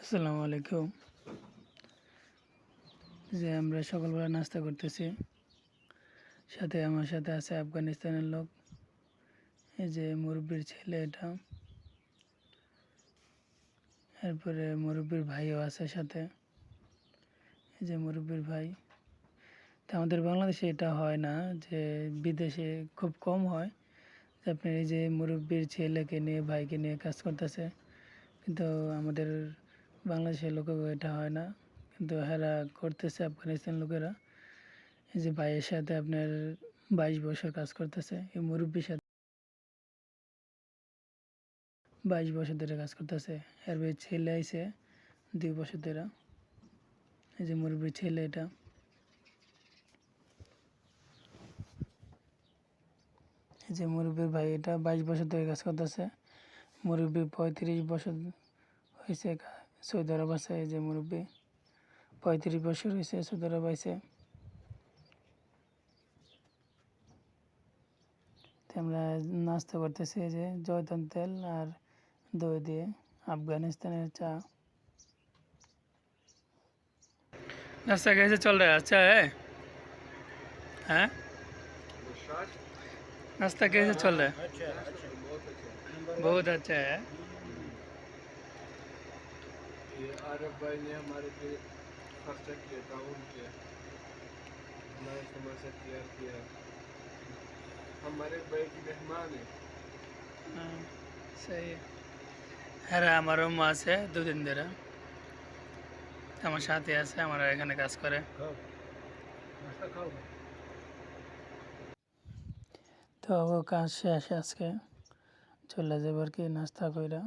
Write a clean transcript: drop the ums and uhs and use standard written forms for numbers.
আসসালামু আলাইকুম। যে আমরা সকালবেলা নাস্তা করতেছি, সাথে আমার সাথে আছে আফগানিস্তানের লোক। এই যে মুরব্বির ছেলে এটা, এরপরে মুরব্বির ভাইও আছে সাথে। এই যে মুরব্বির ভাই। তা আমাদের বাংলাদেশে এটা হয় না, যে বিদেশে খুব কম হয় যে আপনার এই যে মুরব্বির ছেলেকে নিয়ে ভাইকে নিয়ে কাজ করতেছে, কিন্তু আমাদের বাংলাদেশের লোকেও এটা হয় না, কিন্তু এরা করতেছে আফগানিস্তান লোকেরা। এই যে ভাইয়ের সাথে আপনার 22 বছর কাজ করতেছে, এই মুরব্বির সাথে 22 বছর ধরে কাজ করতেছে। এর ভাই ছেলে আইছে 2 বছর ধরে। এই যে মুরব্বির ছেলে এটা। এই যে মুরব্বির ভাই এটা 22 বছর ধরে কাজ করতেছে। মুরব্বি 35 বছর হয়েছে সৌদি আরব আছে। এই যে মুরব্বি 35 বছর হয়েছে সৌদি আরব আছে। আমরা নাস্তা করতেছি এই যে জয়তুন তেল আর দই দিয়ে, अफगानिस्तान চা। नाश्ता कैसे चल रहा है? अच्छा है? हैं? नाश्ता कैसे चल रहा है? बहुत अच्छा है। ये आरब भाई ने हमारे लिए खर्चा किया, ताउन किया, हमारे समोसा तैयार किया। हमारे भाई की मेहमान है। हाँ, सही है। হ্যাঁ, আমারও মা আছে 2 দিন ধরে আমার সাথে আছে, আমরা এখানে কাজ করে। তো কাজ শেষ, আজকে চলে যাবার কি নাস্তা কইরা।